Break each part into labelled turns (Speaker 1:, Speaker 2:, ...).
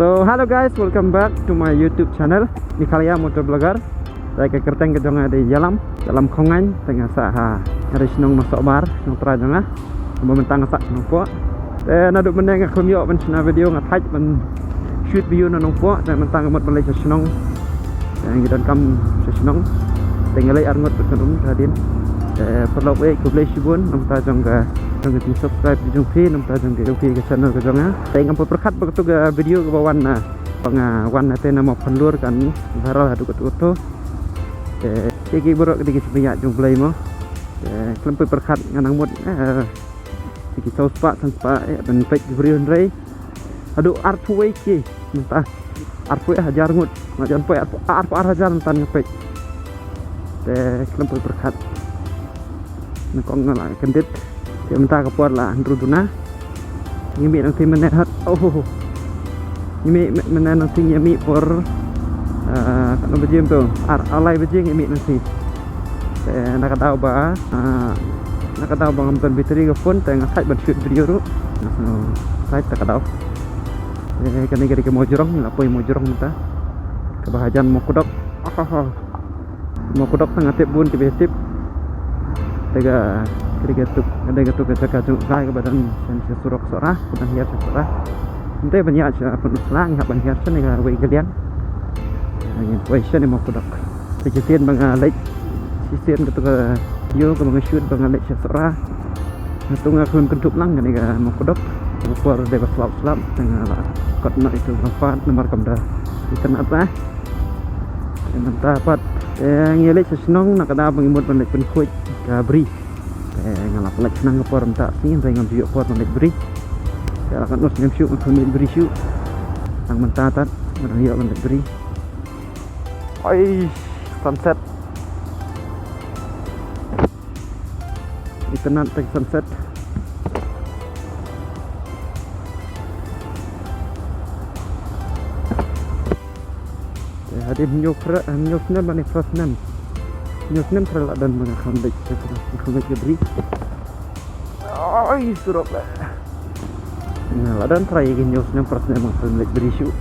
Speaker 1: So hello guys, welcome back to my YouTube channel Nikhalia Motovlogger. Saya ke kerteng kedong di dalam kongan tengah sah hari senong masuk bar senong tera jengah mementang sak senong puak. Dan aduk meneng aku miok men video ngatai men shoot video nong puak dan mentang amat Malaysia senong. Dan kita kam senong tengah lay arngot berkenum hadin. Perlu ku boleh sibun nam ta jong ga jong di subscribe di jong pi nam ta jong di jong pi ke channel ke jong tengah perkat begitu ga video ke bawan na pangawan na tena mau penlur kan viral aduk tu iki borok dikit banyak jong play mo kelempai perkat nganang mut dikit sau spa dan pek beriun ray aduk artway ki mentah artway hajar ngut macam pek hajar entan ngepek kelempai perkat nakong na kendit dia mentah kepuar lah ruduna ngimi nang tim menehat ngimi menen nang ting ngimi por kan bejim tu alai bejing ngimi nang si nak tahu ba nak tahu bang amtan bitri ke phone tengah site ban shoot video tu site tak tahu kan ni ke mojorong lapoi mojorong mentah kebahagiaan mau kudok tengah tip bun tip tega gatuk ada gatuk kacang kai ke badan sensi surok sorah kedan hias sorah ente banyak pun selang hak ban hias ni ga wei gelian angin question mo kudak kejadian bang like sisian gatuk yo ke bang shoot bang like sorah ngatung akun kentup lang ni ga mo kudak por de slap tengah lah kot nak itu manfaat nomor kamera internet lah mentah pat ngelek senong nak ada pengimut pandai penkuat kabri ngalap lek senang ngepor mentak sini dengan tuyuk por pandai beri saya akan nos nem syuk pandai beri syuk sang mentatat merayuk pandai beri oi sunset internet tek sunset hadir nyoknya bani frasnan nyoknya terlalu dan mengakamdik mengakamdik beri oi surok lah nah dan terakhir nyoknya frasnan mengakamdik beri syuk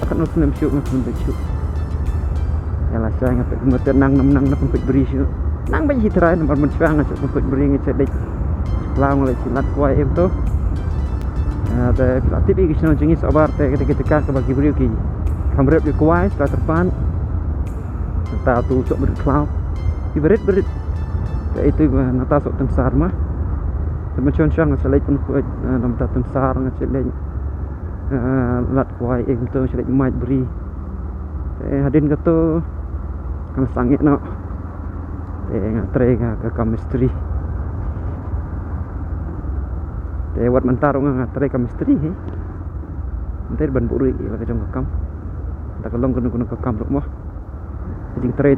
Speaker 1: akan nyoknya syuk mengakamdik syuk yalah saya ngapik kemudian nang mengakamdik beri syuk nang banyak terakhir nomor mencuang mengakamdik beri ngecedek selang oleh silat kuai itu ada aktif ini senang jengis abar ketika bagi beri ki kamera di kuai setelah terpan entah tu sok berkelau berit itu nata sok tensar mah macam syang selai pun kuat nam ta tensar ngaceleng lat kuai itu selai mai beri hadin kata kan sangit no ngatre ke chemistry wat mentarung ngatre chemistry nanti ban burui la ke jong kam tak long kena ke kam rumah kejing tray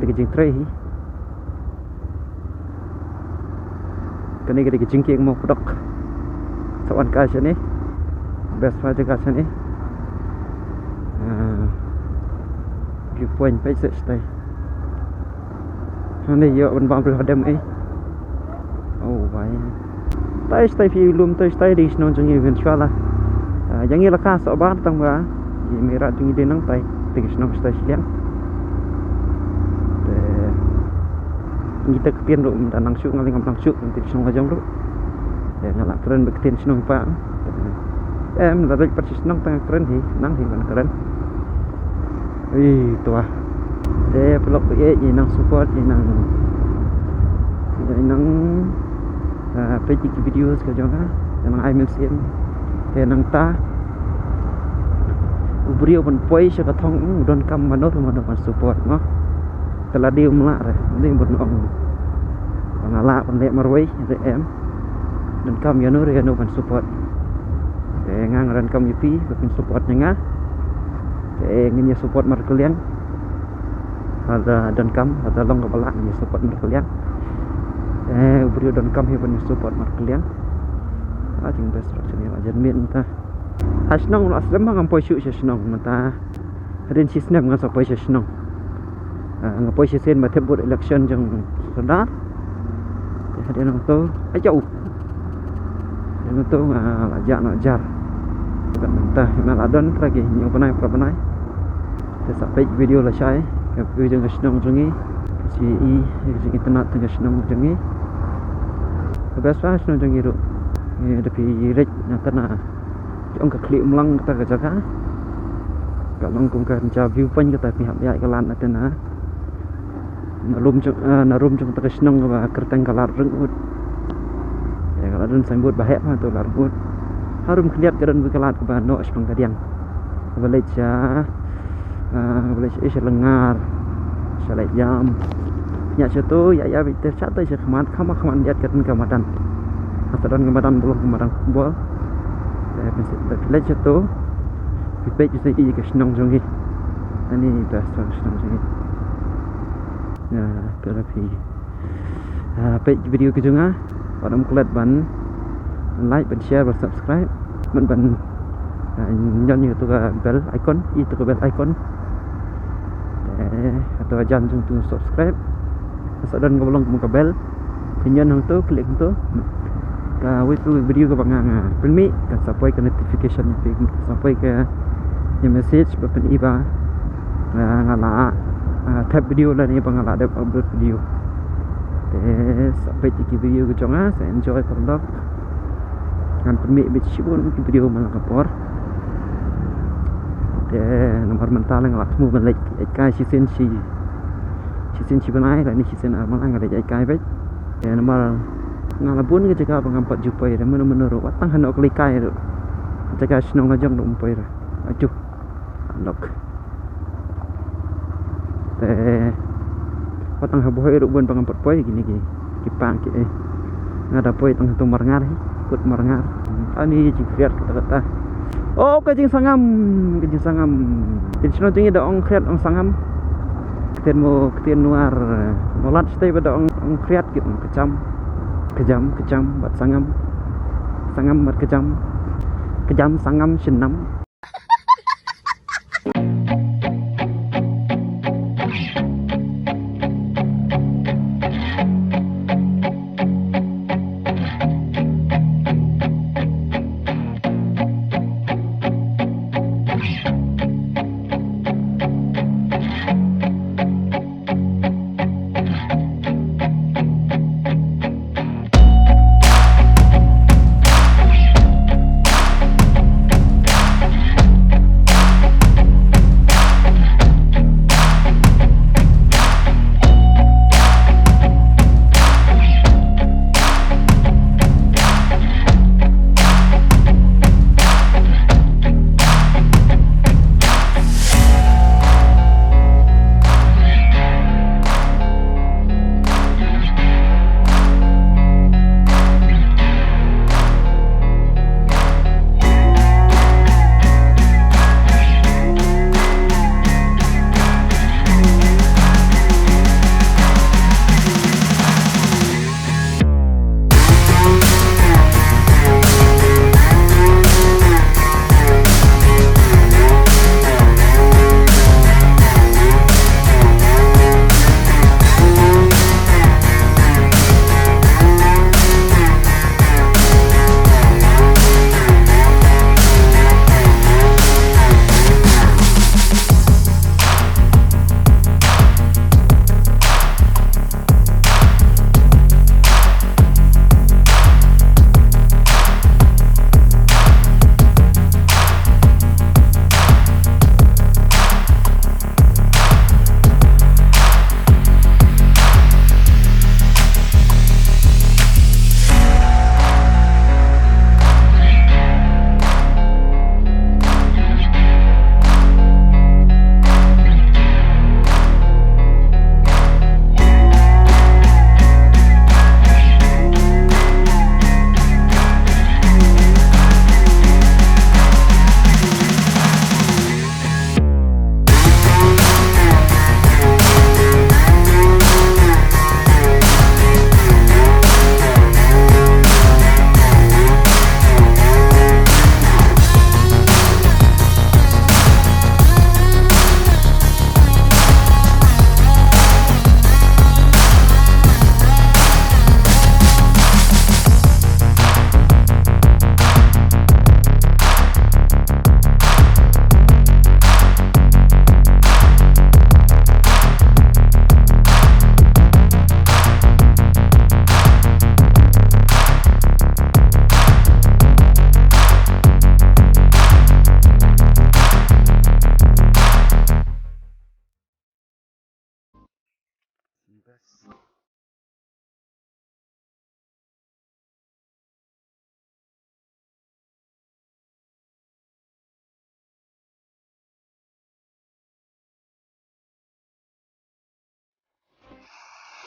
Speaker 1: kene ke kejing ki mau pedok sawan ka sini best aja ka sini view point page stay ini yo ban bang hadam oh baik stay film stay di snon jeng eventual lah jangan lekas sobar tang ba merah jeng di nang tai tinggi senang stasiun kita ketian lu minta langsung ngaling langsung nanti senang aja lu ngalak keren beketian senang pak mendadak persis senang tengah keren hi nang hi mana keren tua pelok ye nang support ye nang page video sekarang nang iMessage nang ta ubrio pun poi sa kathong don kam manot man support no kala dia mla re ni bun ong ngala pan le marwai em dan kam ya no re no pan support ngang ran kam yupi pin support nga ngenya support mar kalian ada dan kam ada long kepala ngenya support mar kalian ubrio dan kam hi pun support mar kalian jing best sini ajan min ta hasnong lo aslam bang ampoi syuk senong mata hadin sistem ngan sapoi senong ngapoi sen ma thebut election jeng sadar hadin nang to ajau nang to ajar Entah meladon lagi nyu panai pra sampai video lah saya ke video dengan senang jengi si internet dengan senang jengi biasa senang jengi tu ni tapi rek nak na jong ke klik melang kita ke jaga kalau kung ka view point kita pihak ya kelan atena narum jong ta senang ba kerteng kalar rengut ya kalau dan sambut bahaya tu larut harum keliat keran berkelat ke bano sepang kadiang balik lengar salai jam nya situ ya bitter chat saya khaman lihat keran kamadan atadan kamadan bol balik situ bibet jadi ke senang jongi ani best senang jongi ya terapi page video ke jonga pada muklat ban like dan share dan subscribe ban nhấn itu ke bell icon itu ke bell icon atau jangan tu subscribe dan ke belum ke bell nhấn tu klik tu ka itu video ke bangang pelmi kan sampai ke notification sampai ke message pen iba ngala tab video lah ni ngala ada upload video sampai di video ke jonga saya enjoy kalau kan permit bicibun video malah kapor nomor mental yang laksmu balik kai season si benai lah ni season malah ada kai baik nomor ngalabun ke jaga pengampat jupai dah menur watang hendak klikai tu jaga senong ajang tu umpai dah aduh unlock watang haboy rubun pengampat poi gini kipang ngada poi tang tu marngar ikut marngar ani jikriat kata-kata oh kajing sangam insya Allah ada ong kriat ong sangam ketien nuar molat stay pada ong kriat gitu kejam bat sangam bat kejam sangam senam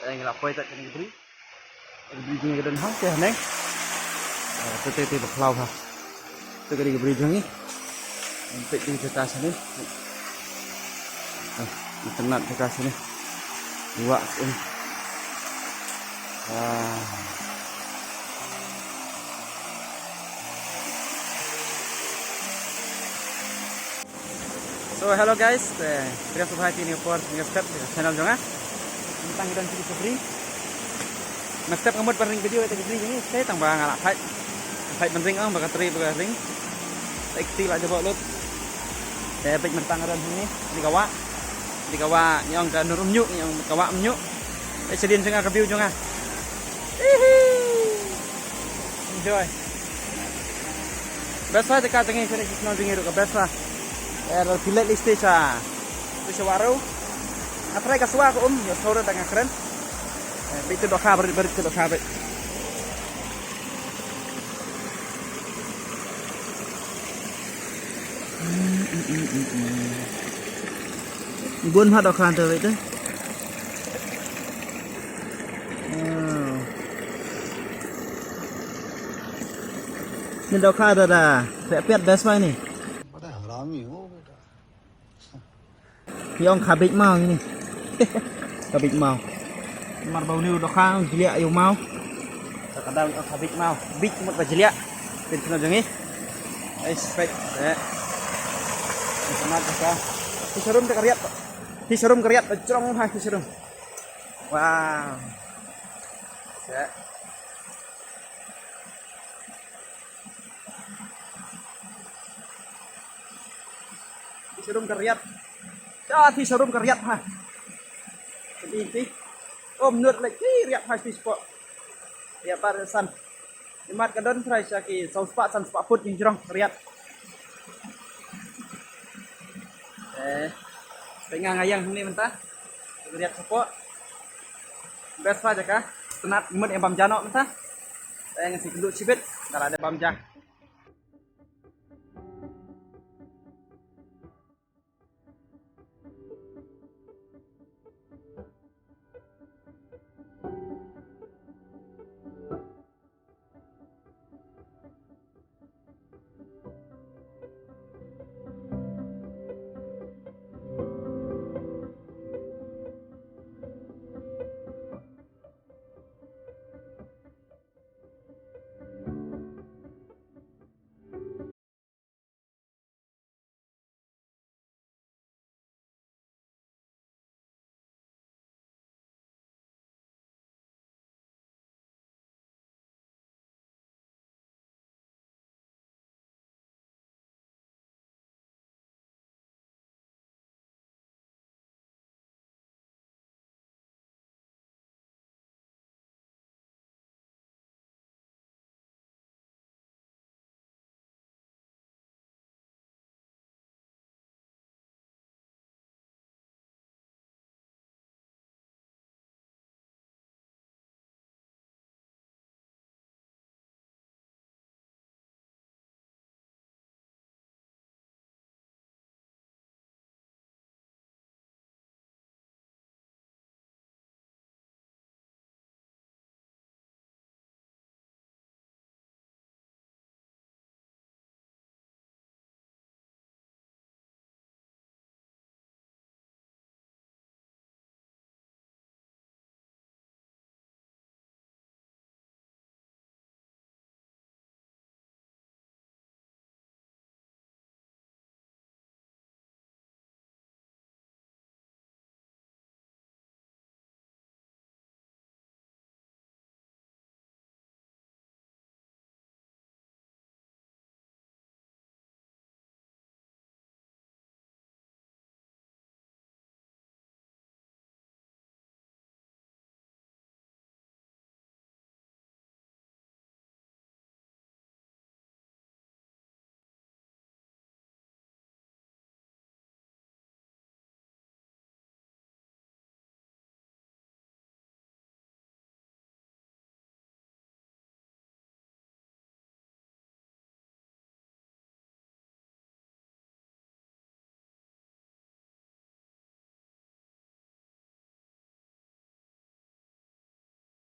Speaker 1: yang lapoi tak kena beri jeng ke dan hang teh neng tete baklau ha tu kena beri jeng ni sampai di atas sini tenat ke atas sini dua ini So hello guys, terima kasih ini for subscribe channel jangan tentang dan sedikit beri. Step ngamut paring video itu beri ini saya tambah ngalak fight penting bakal teri bakal ring. Ekti lah coba lut. Saya baik mentang dan sini di kawa nyong ke nurum nyuk yang kawa nyuk. Sedin sengah ke view jangan. Enjoy. Best lah dekat dengan sini kita nongeng ke best lah. Pilet liste cha tu waru atrai kaswa ko ya sore tengah keren itu doka berit ke doka bet gun ha doka tu itu ini doka ada pet best mai ni Yang kabit mau ini, kabit mau. Mar bau ni udah kang jelia ayu mau. Kadang kabit mau, bit mut jelia. Tin kena jangi. Baik. Semangat ka. Hisarum kariat. Hisarum kariat cerong ha hisarum. Wow. Ya. Hisarum kariat. Thì showroom ka riat ha. Jadi menurut lagi riat ha spot. Ya parasan. Imat kadon price ki sau spot san spot food yang jerong riat. Tengah ngayang ni mentah. Riat spot. Best pa jaka. Tenat imut yang bam janok mentah. Saya ngasih kenduk cibit, kalau ada bam jah.